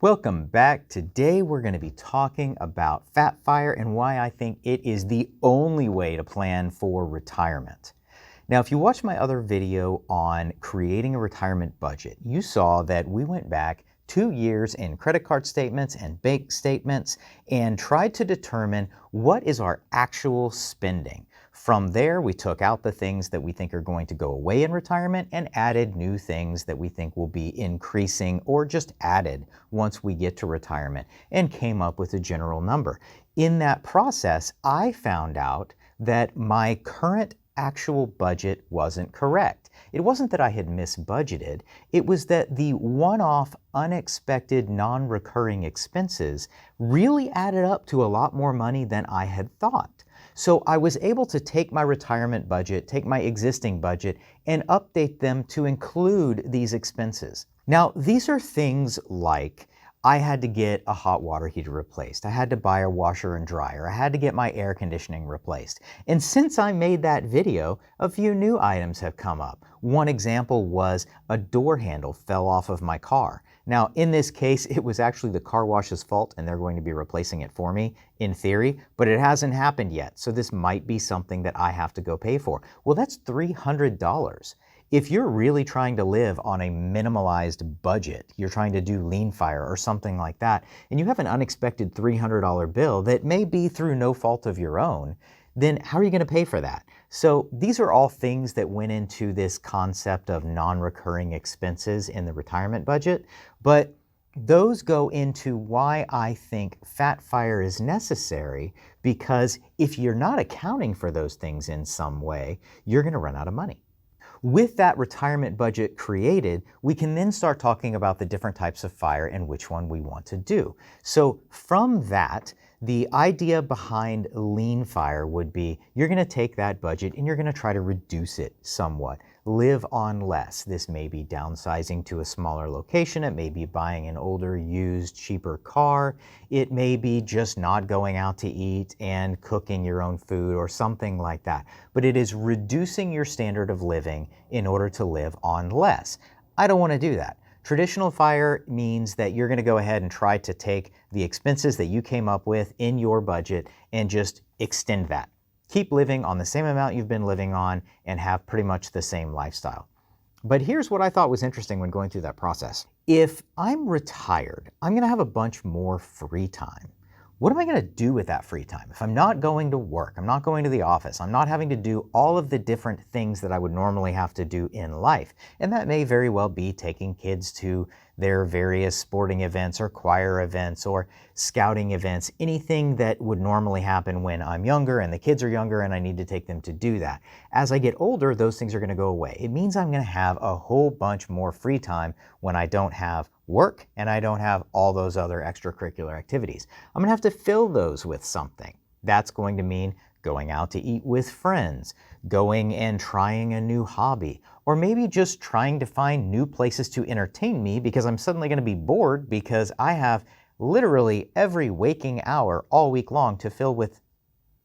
Welcome back. Today we're going to be talking about Fat Fire and why I think it is the only way to plan for retirement. Now, if you watched my other video on creating a retirement budget, you saw that we went back 2 years in credit card statements and bank statements and tried to determine what is our actual spending. From there, we took out the things that we think are going to go away in retirement and added new things that we think will be increasing or just added once we get to retirement and came up with a general number. In that process, I found out that my current actual budget wasn't correct. It wasn't that I had misbudgeted, it was that the one-off, unexpected, non-recurring expenses really added up to a lot more money than I had thought. So I was able to take my retirement budget, take my existing budget, and update them to include these expenses. Now, these are things like I had to get a hot water heater replaced. I had to buy a washer and dryer. I had to get my air conditioning replaced. And since I made that video, a few new items have come up. One example was a door handle fell off of my car. Now, in this case, it was actually the car wash's fault and they're going to be replacing it for me, in theory, but it hasn't happened yet. So this might be something that I have to go pay for. Well, that's $300. If you're really trying to live on a minimalized budget, you're trying to do lean fire or something like that, and you have an unexpected $300 bill that may be through no fault of your own, then how are you going to pay for that? So these are all things that went into this concept of non-recurring expenses in the retirement budget, but those go into why I think Fat Fire is necessary, because if you're not accounting for those things in some way, you're going to run out of money. With that retirement budget created, we can then start talking about the different types of fire and which one we want to do. So from that, the idea behind lean fire would be you're going to take that budget and you're going to try to reduce it somewhat. Live on less. This may be downsizing to a smaller location. It may be buying an older, used, cheaper car. It may be just not going out to eat and cooking your own food or something like that. But it is reducing your standard of living in order to live on less. I don't want to do that. Traditional fire means that you're going to go ahead and try to take the expenses that you came up with in your budget and just extend that. Keep living on the same amount you've been living on and have pretty much the same lifestyle. But here's what I thought was interesting when going through that process. If I'm retired, I'm going to have a bunch more free time. What am I going to do with that free time? If I'm not going to work, I'm not going to the office, I'm not having to do all of the different things that I would normally have to do in life. And that may very well be taking kids to their various sporting events or choir events or scouting events, anything that would normally happen when I'm younger and the kids are younger and I need to take them to do that. As I get older, those things are going to go away. It means I'm going to have a whole bunch more free time when I don't have work and I don't have all those other extracurricular activities. I'm going to have to fill those with something. That's going to mean going out to eat with friends, going and trying a new hobby, or maybe just trying to find new places to entertain me because I'm suddenly going to be bored because I have literally every waking hour all week long to fill with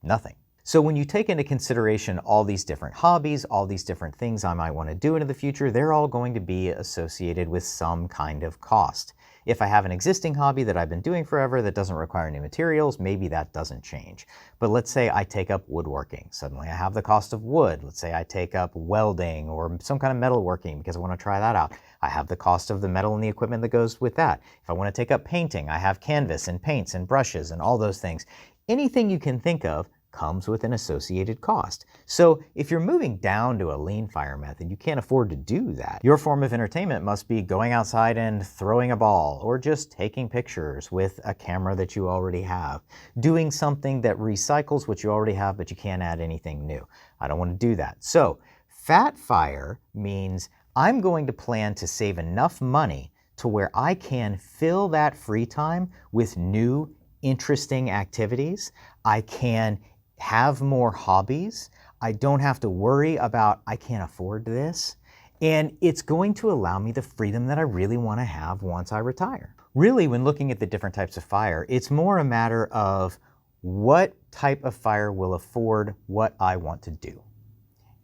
nothing. So when you take into consideration all these different hobbies, all these different things I might want to do into the future, they're all going to be associated with some kind of cost. If I have an existing hobby that I've been doing forever that doesn't require new materials, maybe that doesn't change. But let's say I take up woodworking. Suddenly I have the cost of wood. Let's say I take up welding or some kind of metalworking because I want to try that out. I have the cost of the metal and the equipment that goes with that. If I want to take up painting, I have canvas and paints and brushes and all those things. Anything you can think of comes with an associated cost. So if you're moving down to a lean fire method, you can't afford to do that. Your form of entertainment must be going outside and throwing a ball, or just taking pictures with a camera that you already have, doing something that recycles what you already have, but you can't add anything new. I don't want to do that. So Fat Fire means I'm going to plan to save enough money to where I can fill that free time with new, interesting activities. I can have more hobbies. I don't have to worry about, I can't afford this. And it's going to allow me the freedom that I really want to have once I retire. Really, when looking at the different types of fire, it's more a matter of what type of fire will afford what I want to do.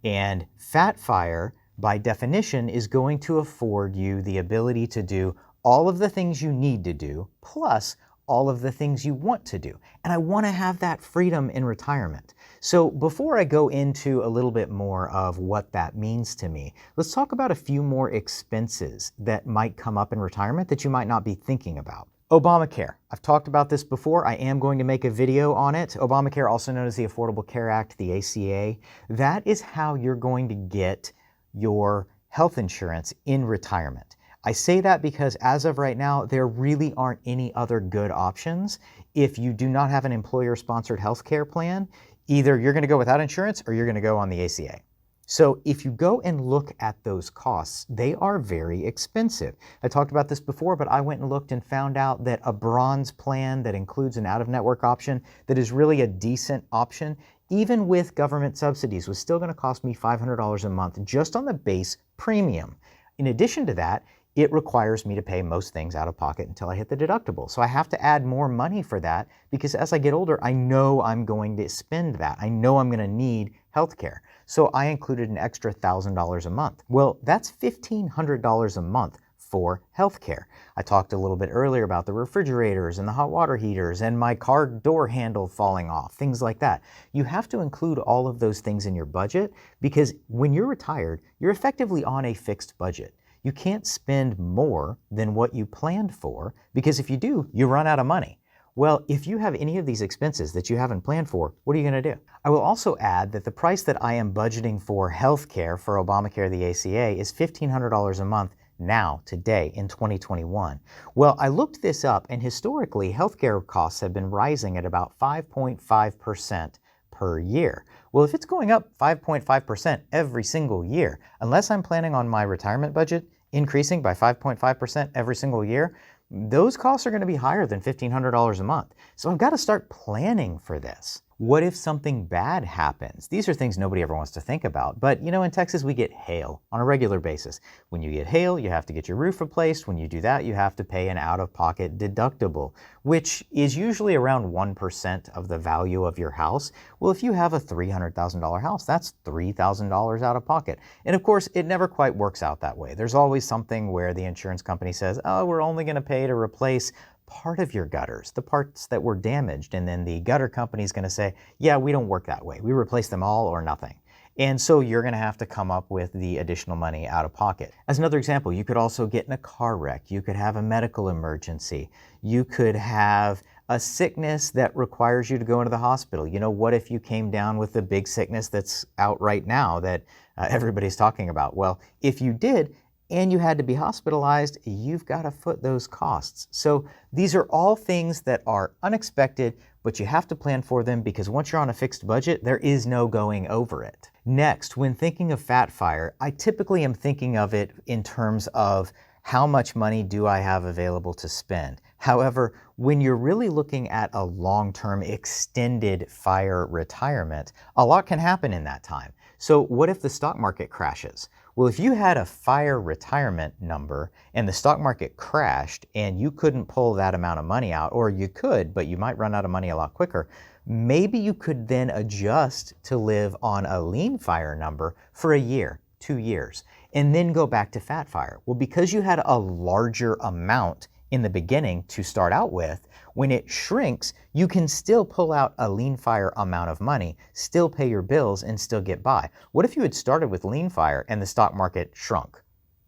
And Fat Fire, by definition, is going to afford you the ability to do all of the things you need to do, plus all of the things you want to do. And I want to have that freedom in retirement. So before I go into a little bit more of what that means to me, let's talk about a few more expenses that might come up in retirement that you might not be thinking about. Obamacare. I've talked about this before. I am going to make a video on it. Obamacare, also known as the Affordable Care Act, the ACA, that is how you're going to get your health insurance in retirement. I say that because as of right now, there really aren't any other good options. If you do not have an employer-sponsored health care plan, either you're going to go without insurance or you're going to go on the ACA. So if you go and look at those costs, they are very expensive. I talked about this before, but I went and looked and found out that a bronze plan that includes an out-of-network option that is really a decent option, even with government subsidies, was still going to cost me $500 a month just on the base premium. In addition to that, it requires me to pay most things out of pocket until I hit the deductible. So I have to add more money for that because as I get older, I know I'm going to spend that. I know I'm going to need healthcare. So I included an extra $1,000 a month. Well, that's $1,500 a month for healthcare. I talked a little bit earlier about the refrigerators and the hot water heaters and my car door handle falling off, things like that. You have to include all of those things in your budget because when you're retired, you're effectively on a fixed budget. You can't spend more than what you planned for because if you do, you run out of money. Well, if you have any of these expenses that you haven't planned for, what are you going to do? I will also add that the price that I am budgeting for healthcare for Obamacare, the ACA, is $1,500 a month now, today, in 2021. Well, I looked this up, and historically, healthcare costs have been rising at about 5.5% per year. Well, if it's going up 5.5% every single year, unless I'm planning on my retirement budget increasing by 5.5% every single year, those costs are going to be higher than $1,500 a month. So I've got to start planning for this. What if something bad happens? These are things nobody ever wants to think about. But you know, in Texas, we get hail on a regular basis. When you get hail, you have to get your roof replaced. When you do that, you have to pay an out-of-pocket deductible, which is usually around 1% of the value of your house. Well, if you have a $300,000 house, that's $3,000 out of pocket. And of course, it never quite works out that way. There's always something where the insurance company says, oh, we're only going to pay to replace part of your gutters, the parts that were damaged. And then the gutter company is going to say, yeah, we don't work that way. We replace them all or nothing. And so you're going to have to come up with the additional money out of pocket. As another example, you could also get in a car wreck. You could have a medical emergency. You could have a sickness that requires you to go into the hospital. You know, what if you came down with the big sickness that's out right now that everybody's talking about? Well, if you did, and you had to be hospitalized, you've got to foot those costs. So these are all things that are unexpected, but you have to plan for them because once you're on a fixed budget, there is no going over it. Next, when thinking of Fat Fire, I typically am thinking of it in terms of how much money do I have available to spend. However, when you're really looking at a long-term extended FIRE retirement, a lot can happen in that time. So what if the stock market crashes? Well, if you had a FIRE retirement number and the stock market crashed and you couldn't pull that amount of money out, or you could, but you might run out of money a lot quicker, maybe you could then adjust to live on a lean FIRE number for a year, 2 years, and then go back to Fat FIRE. Well, because you had a larger amount in the beginning to start out with, when it shrinks, you can still pull out a lean FIRE amount of money, still pay your bills, and still get by. What if you had started with lean FIRE and the stock market shrunk?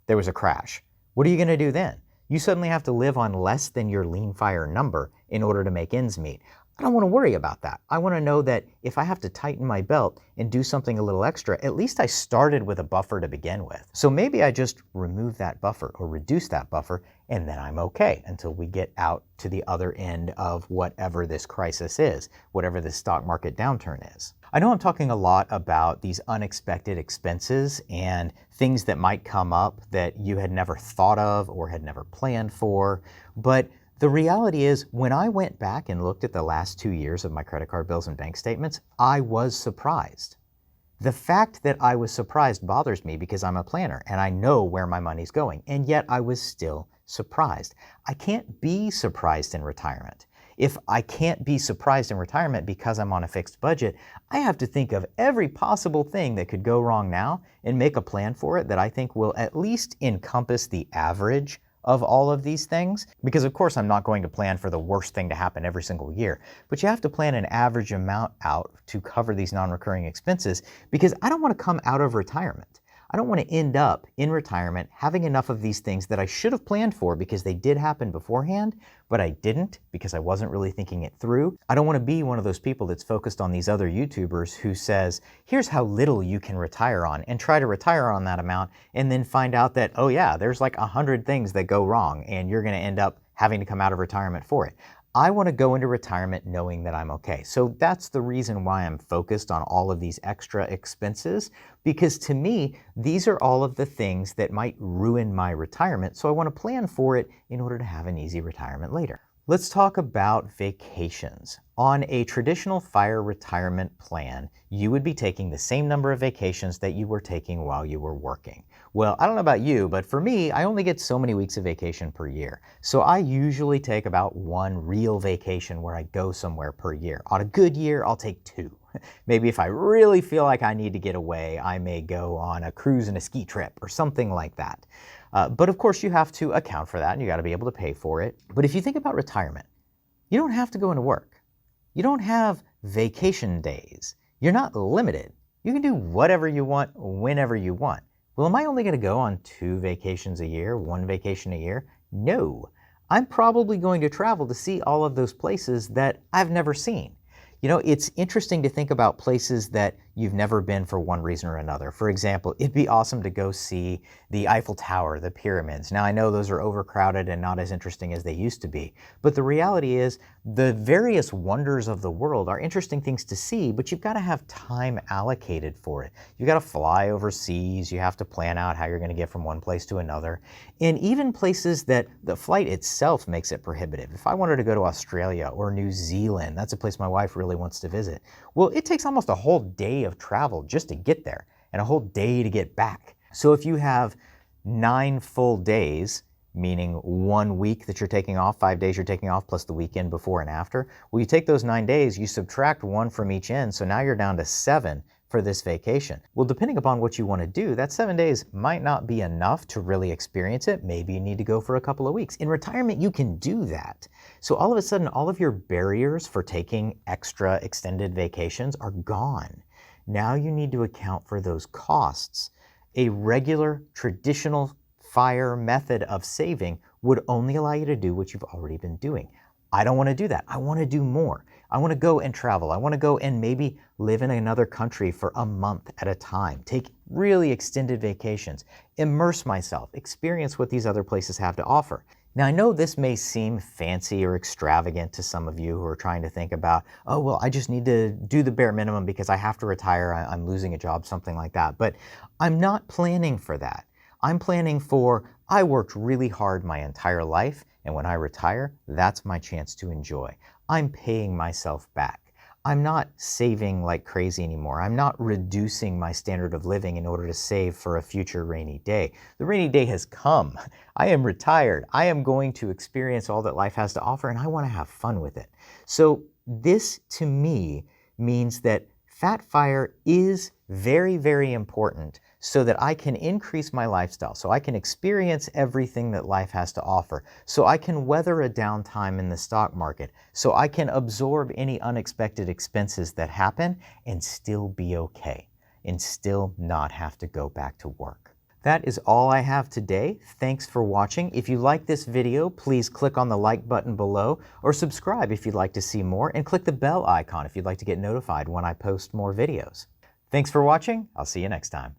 There was a crash. What are you going to do then? You suddenly have to live on less than your lean FIRE number in order to make ends meet. I don't want to worry about that. I want to know that if I have to tighten my belt and do something a little extra, at least I started with a buffer to begin with. So maybe I just remove that buffer or reduce that buffer, and then I'm okay until we get out to the other end of whatever this crisis is, whatever this stock market downturn is. I know I'm talking a lot about these unexpected expenses and things that might come up that you had never thought of or had never planned for, but the reality is, when I went back and looked at the last 2 years of my credit card bills and bank statements, I was surprised. The fact that I was surprised bothers me because I'm a planner and I know where my money's going, and yet I was still surprised. I can't be surprised in retirement. If I can't be surprised in retirement because I'm on a fixed budget, I have to think of every possible thing that could go wrong now and make a plan for it that I think will at least encompass the average of all of these things, because of course I'm not going to plan for the worst thing to happen every single year, but you have to plan an average amount out to cover these non-recurring expenses, because I don't want to come out of retirement. I don't want to end up in retirement having enough of these things that I should have planned for because they did happen beforehand, but I didn't because I wasn't really thinking it through. I don't want to be one of those people that's focused on these other YouTubers who says, here's how little you can retire on, and try to retire on that amount and then find out that, oh yeah, there's like 100 things that go wrong and you're going to end up having to come out of retirement for it. I want to go into retirement knowing that I'm okay. So that's the reason why I'm focused on all of these extra expenses, because to me, these are all of the things that might ruin my retirement. So I want to plan for it in order to have an easy retirement later. Let's talk about vacations. On a traditional FIRE retirement plan, you would be taking the same number of vacations that you were taking while you were working. Well, I don't know about you, but for me, I only get so many weeks of vacation per year. So I usually take about one real vacation where I go somewhere per year. On a good year, I'll take 2. Maybe if I really feel like I need to get away, I may go on a cruise and a ski trip or something like that. But of course, you have to account for that and you got to be able to pay for it. But if you think about retirement, you don't have to go into work. You don't have vacation days. You're not limited. You can do whatever you want, whenever you want. Well, am I only going to go on 2 vacations a year, 1 vacation a year? No. I'm probably going to travel to see all of those places that I've never seen. You know, it's interesting to think about places that you've never been for one reason or another. For example, it'd be awesome to go see the Eiffel Tower, the pyramids. Now, I know those are overcrowded and not as interesting as they used to be, but the reality is the various wonders of the world are interesting things to see, but you've got to have time allocated for it. You've got to fly overseas. You have to plan out how you're going to get from one place to another. And even places that the flight itself makes it prohibitive. If I wanted to go to Australia or New Zealand, that's a place my wife really wants to visit. Well, it takes almost a whole day of travel just to get there and a whole day to get back. So if you have 9 full days, meaning 1 week that you're taking off, 5 days you're taking off, plus the weekend before and after, well, you take those 9 days, you subtract 1 from each end, so now you're down to 7 for this vacation. Well, depending upon what you want to do, that 7 days might not be enough to really experience it. Maybe you need to go for a couple of weeks. In retirement, you can do that. So all of a sudden, all of your barriers for taking extra extended vacations are gone. Now you need to account for those costs. A regular, traditional FIRE method of saving would only allow you to do what you've already been doing. I don't want to do that. I want to do more. I want to go and travel. I want to go and maybe live in another country for a month at a time. Take really extended vacations. Immerse myself. Experience what these other places have to offer. Now, I know this may seem fancy or extravagant to some of you who are trying to think about, oh, well, I just need to do the bare minimum because I have to retire. I'm losing a job, something like that. But I'm not planning for that. I'm planning for, I worked really hard my entire life, and when I retire, that's my chance to enjoy. I'm paying myself back. I'm not saving like crazy anymore. I'm not reducing my standard of living in order to save for a future rainy day. The rainy day has come. I am retired. I am going to experience all that life has to offer, and I want to have fun with it. So this, to me, means that Fat FIRE is very, very important so that I can increase my lifestyle, so I can experience everything that life has to offer, so I can weather a downtime in the stock market, so I can absorb any unexpected expenses that happen and still be okay, and still not have to go back to work. That is all I have today. Thanks for watching. If you like this video, please click on the like button below, or subscribe if you'd like to see more, and click the bell icon if you'd like to get notified when I post more videos. Thanks for watching. I'll see you next time.